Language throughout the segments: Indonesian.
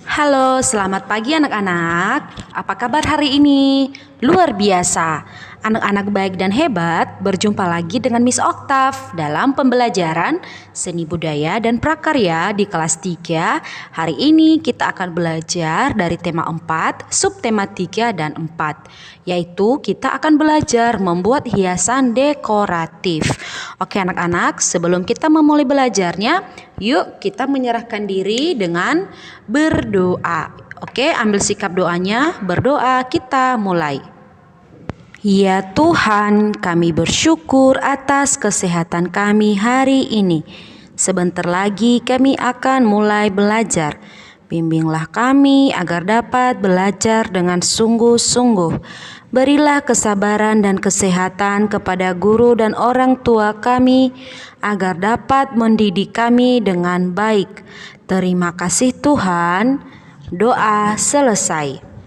Halo, selamat pagi anak-anak. Apa kabar hari ini? Luar biasa. Anak-anak baik dan hebat, berjumpa lagi dengan Miss Oktav dalam pembelajaran Seni Budaya dan Prakarya di kelas 3. Hari ini kita akan belajar dari tema 4, subtema 3 dan 4, yaitu kita akan belajar membuat hiasan dekoratif. Oke anak-anak, sebelum kita memulai belajarnya, yuk kita menyerahkan diri dengan berdoa. Oke, ambil sikap doanya, berdoa, kita mulai. Ya Tuhan, kami bersyukur atas kesehatan kami hari ini. Sebentar lagi kami akan mulai belajar. Bimbinglah kami agar dapat belajar dengan sungguh-sungguh. Berilah kesabaran dan kesehatan kepada guru dan orang tua kami agar dapat mendidik kami dengan baik. Terima kasih Tuhan. Doa selesai.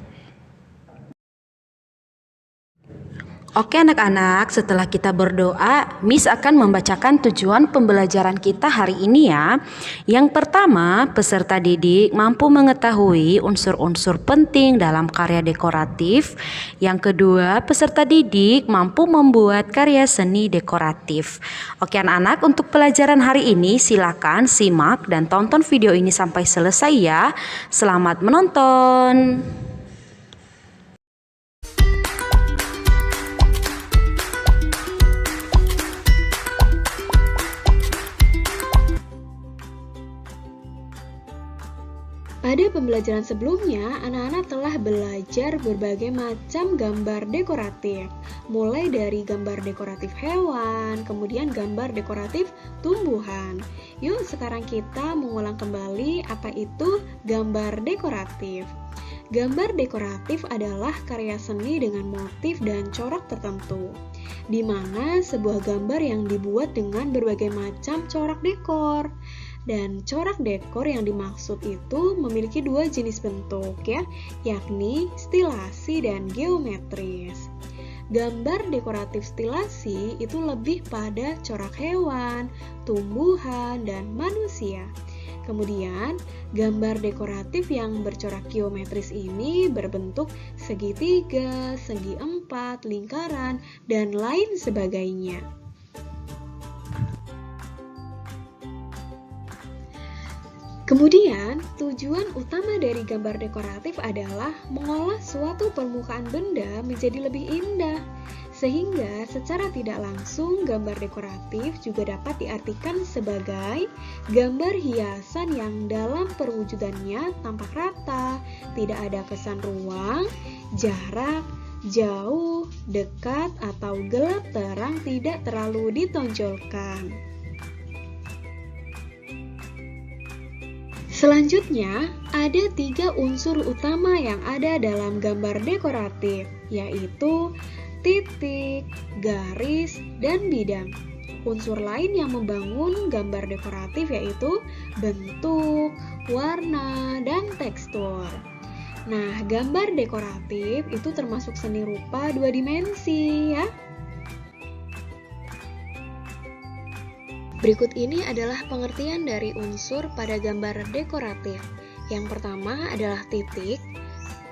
Oke anak-anak, setelah kita berdoa, Miss akan membacakan tujuan pembelajaran kita hari ini ya. Yang pertama, peserta didik mampu mengetahui unsur-unsur penting dalam karya dekoratif. Yang kedua, peserta didik mampu membuat karya seni dekoratif. Oke anak-anak, untuk pelajaran hari ini silakan simak dan tonton video ini sampai selesai ya. Selamat menonton. Pada pembelajaran sebelumnya, anak-anak telah belajar berbagai macam gambar dekoratif, mulai dari gambar dekoratif hewan, kemudian gambar dekoratif tumbuhan. Yuk, sekarang kita mengulang kembali apa itu gambar dekoratif. Gambar dekoratif adalah karya seni dengan motif dan corak tertentu, di mana sebuah gambar yang dibuat dengan berbagai macam corak dekor. Dan corak dekor yang dimaksud itu memiliki dua jenis bentuk ya, yakni stilasi dan geometris. Gambar dekoratif stilasi itu lebih pada corak hewan, tumbuhan, dan manusia. Kemudian, gambar dekoratif yang bercorak geometris ini berbentuk segitiga, segi empat, lingkaran, dan lain sebagainya. Kemudian, tujuan utama dari gambar dekoratif adalah mengolah suatu permukaan benda menjadi lebih indah. Sehingga secara tidak langsung gambar dekoratif juga dapat diartikan sebagai gambar hiasan yang dalam perwujudannya tampak rata, tidak ada kesan ruang, jarak, jauh, dekat, atau gelap terang tidak terlalu ditonjolkan. Selanjutnya, ada 3 unsur utama yang ada dalam gambar dekoratif, yaitu titik, garis, dan bidang. Unsur lain yang membangun gambar dekoratif yaitu bentuk, warna, dan tekstur. Nah, gambar dekoratif itu termasuk seni rupa 2 dimensi ya. Berikut ini adalah pengertian dari unsur pada gambar dekoratif. Yang pertama adalah titik.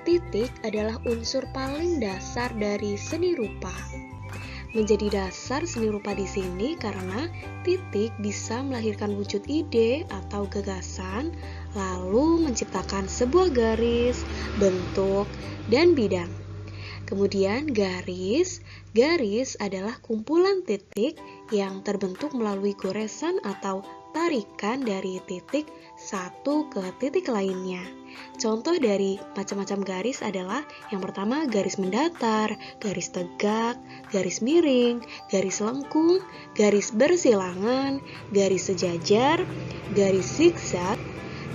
Titik adalah unsur paling dasar dari seni rupa. Menjadi dasar seni rupa di sini karena titik bisa melahirkan wujud ide atau gagasan, lalu menciptakan sebuah garis, bentuk, dan bidang. Kemudian garis adalah kumpulan titik yang terbentuk melalui goresan atau tarikan dari titik satu ke titik lainnya. Contoh dari macam-macam garis adalah yang pertama garis mendatar, garis tegak, garis miring, garis lengkung, garis bersilangan, garis sejajar, garis zigzag,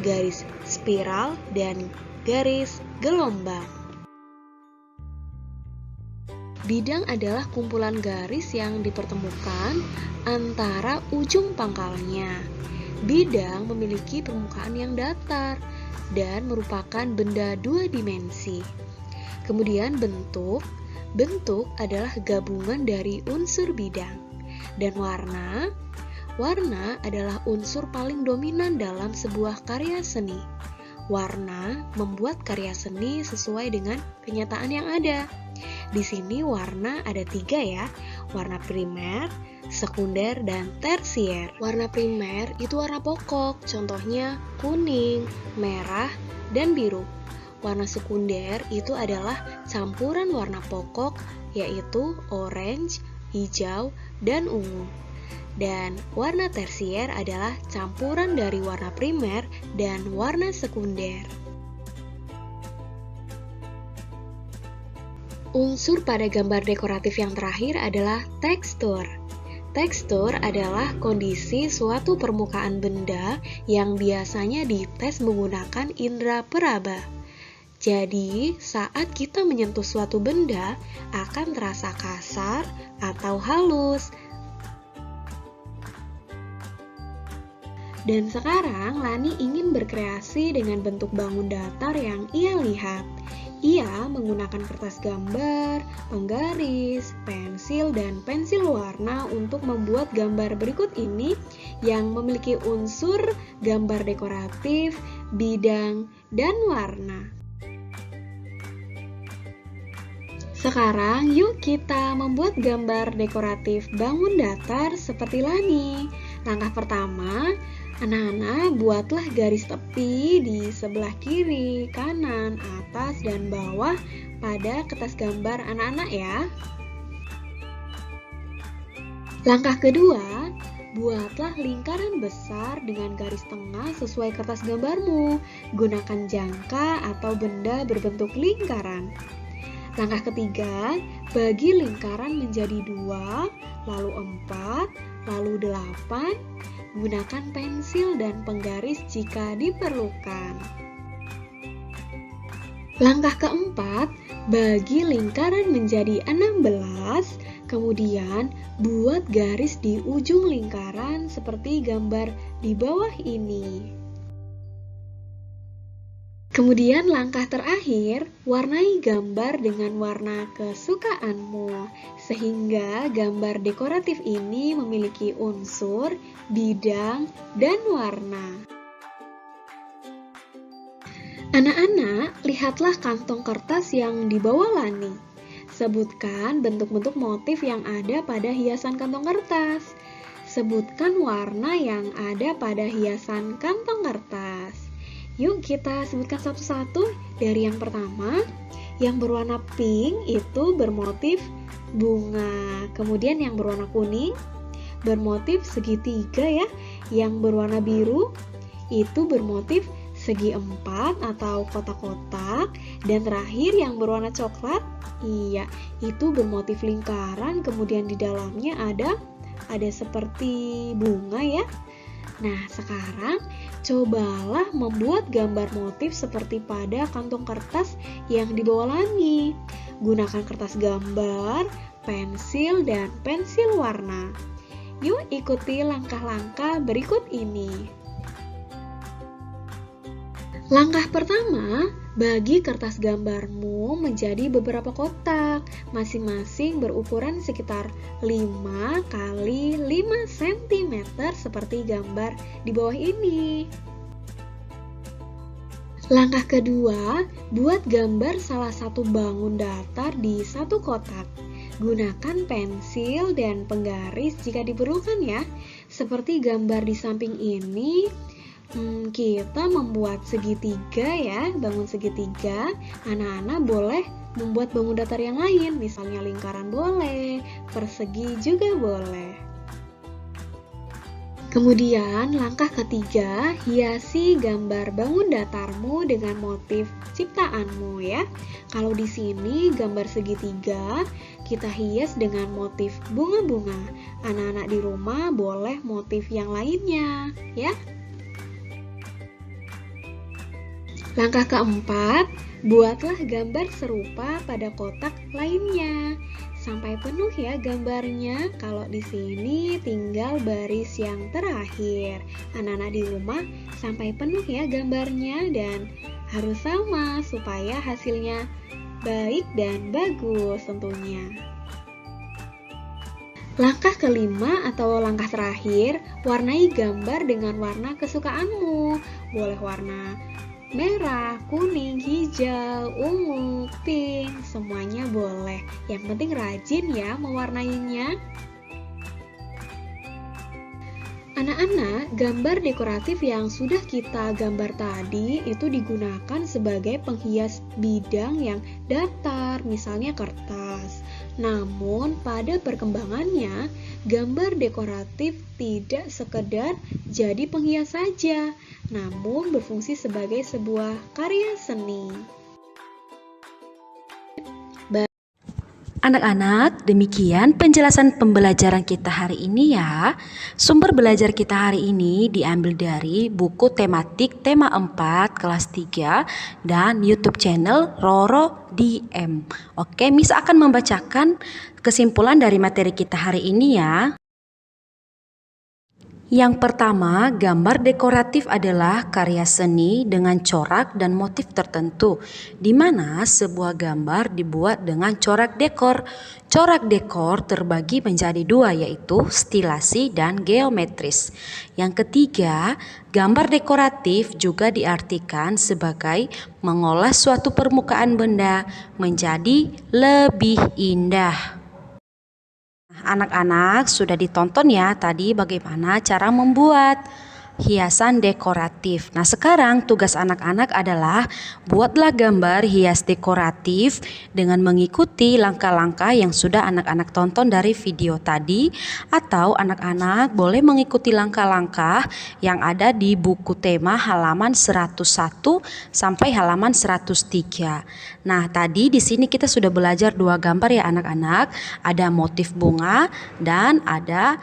garis spiral, dan garis gelombang. Bidang adalah kumpulan garis yang dipertemukan antara ujung pangkalnya. Bidang memiliki permukaan yang datar dan merupakan benda 2 dimensi. Kemudian bentuk adalah gabungan dari unsur bidang. Dan warna adalah unsur paling dominan dalam sebuah karya seni. warna membuat karya seni sesuai dengan kenyataan yang ada. Di sini warna ada 3 ya, warna primer, sekunder, dan tersier. Warna primer itu warna pokok, contohnya kuning, merah, dan biru. Warna sekunder itu adalah campuran warna pokok, yaitu orange, hijau, dan ungu. Dan warna tersier adalah campuran dari warna primer dan warna sekunder. Unsur pada gambar dekoratif yang terakhir adalah tekstur. Tekstur adalah kondisi suatu permukaan benda yang biasanya dites menggunakan indera peraba. Jadi, saat kita menyentuh suatu benda, akan terasa kasar atau halus. Dan sekarang Lani ingin berkreasi dengan bentuk bangun datar yang ia lihat. Ia menggunakan kertas gambar, penggaris, pensil, dan pensil warna untuk membuat gambar berikut ini yang memiliki unsur gambar dekoratif, bidang, dan warna. Sekarang yuk kita membuat gambar dekoratif bangun datar seperti Lani. Langkah pertama, anak-anak buatlah garis tepi di sebelah kiri, kanan, atas, dan bawah pada kertas gambar anak-anak ya. Langkah kedua, buatlah lingkaran besar dengan garis tengah sesuai kertas gambarmu. Gunakan jangka atau benda berbentuk lingkaran. Langkah ketiga, bagi lingkaran menjadi 2, lalu 4, lalu 8. Gunakan pensil dan penggaris jika diperlukan. Langkah keempat, bagi lingkaran menjadi 16, kemudian buat garis di ujung lingkaran seperti gambar di bawah ini. Kemudian langkah terakhir, warnai gambar dengan warna kesukaanmu, sehingga gambar dekoratif ini memiliki unsur, bidang, dan warna. Anak-anak, lihatlah kantong kertas yang dibawa Lani. Sebutkan bentuk-bentuk motif yang ada pada hiasan kantong kertas. Sebutkan warna yang ada pada hiasan kantong kertas. Yuk kita sebutkan satu-satu. Dari yang pertama, yang berwarna pink itu bermotif bunga. Kemudian yang berwarna kuning bermotif segitiga ya. Yang berwarna biru itu bermotif segi 4 atau kotak-kotak. Dan terakhir yang berwarna coklat, itu bermotif lingkaran. Kemudian di dalamnya ada seperti bunga ya. Nah, sekarang cobalah membuat gambar motif seperti pada kantong kertas yang dibawa Lani. Gunakan kertas gambar, pensil, dan pensil warna. Yuk ikuti langkah-langkah berikut ini. Langkah pertama, bagi kertas gambarmu menjadi beberapa kotak, masing-masing berukuran sekitar 5 x 5 cm seperti gambar di bawah ini. Langkah kedua, buat gambar salah satu bangun datar di satu kotak. Gunakan pensil dan penggaris jika diperlukan ya. Seperti gambar di samping ini, kita membuat segitiga ya, bangun segitiga. Anak-anak boleh membuat bangun datar yang lain, misalnya lingkaran boleh, persegi juga boleh. Kemudian langkah ketiga, hiasi gambar bangun datarmu dengan motif ciptaanmu ya. Kalau di sini gambar segitiga, kita hias dengan motif bunga-bunga. Anak-anak di rumah boleh motif yang lainnya ya. Langkah keempat, buatlah gambar serupa pada kotak lainnya. Sampai penuh ya gambarnya. Kalau di sini tinggal baris yang terakhir. Anak-anak di rumah sampai penuh ya gambarnya dan harus sama supaya hasilnya baik dan bagus tentunya. Langkah kelima atau langkah terakhir, warnai gambar dengan warna kesukaanmu. Boleh warna merah, kuning, hijau, ungu, pink, semuanya boleh. Yang penting rajin ya mewarnainya. Anak-anak, gambar dekoratif yang sudah kita gambar tadi itu digunakan sebagai penghias bidang yang datar, misalnya kertas. Namun, pada perkembangannya, gambar dekoratif tidak sekedar jadi penghias saja, namun berfungsi sebagai sebuah karya seni. Anak-anak, demikian penjelasan pembelajaran kita hari ini ya. Sumber belajar kita hari ini diambil dari buku tematik tema 4 kelas 3 dan YouTube channel Roro DM. Oke, Miss akan membacakan kesimpulan dari materi kita hari ini ya. Yang pertama, gambar dekoratif adalah karya seni dengan corak dan motif tertentu, di mana sebuah gambar dibuat dengan corak dekor. Corak dekor terbagi menjadi dua, yaitu stilasi dan geometris. Yang ketiga, gambar dekoratif juga diartikan sebagai mengolah suatu permukaan benda menjadi lebih indah. Anak-anak sudah ditonton ya tadi bagaimana cara membuat hiasan dekoratif. Nah, sekarang tugas anak-anak adalah buatlah gambar hias dekoratif dengan mengikuti langkah-langkah yang sudah anak-anak tonton dari video tadi, atau anak-anak boleh mengikuti langkah-langkah yang ada di buku tema halaman 101 sampai halaman 103. Nah, tadi di sini kita sudah belajar dua gambar ya anak-anak. Ada motif bunga dan ada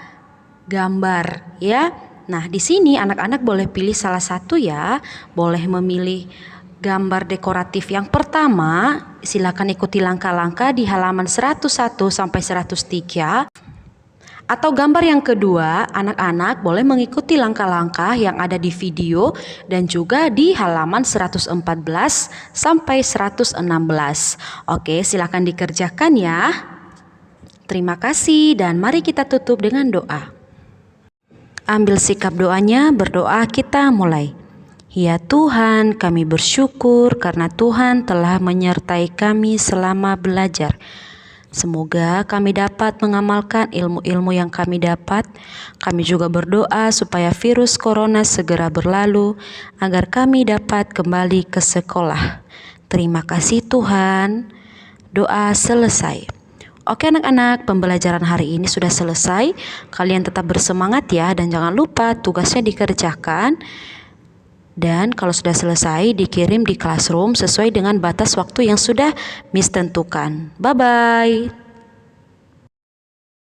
gambar ya. Nah, di sini anak-anak boleh pilih salah satu ya. Boleh memilih gambar dekoratif yang pertama. Silakan ikuti langkah-langkah di halaman 101 sampai 103. Atau gambar yang kedua, anak-anak boleh mengikuti langkah-langkah yang ada di video dan juga di halaman 114 sampai 116. Oke, silakan dikerjakan ya. Terima kasih dan mari kita tutup dengan doa. Ambil sikap doanya, berdoa, kita mulai. Ya Tuhan, kami bersyukur karena Tuhan telah menyertai kami selama belajar. Semoga kami dapat mengamalkan ilmu-ilmu yang kami dapat. Kami juga berdoa supaya virus corona segera berlalu, agar kami dapat kembali ke sekolah. Terima kasih Tuhan. Doa selesai. Oke anak-anak, pembelajaran hari ini sudah selesai. Kalian tetap bersemangat ya, dan jangan lupa tugasnya dikerjakan. Dan kalau sudah selesai, dikirim di classroom sesuai dengan batas waktu yang sudah Miss tentukan. Bye-bye.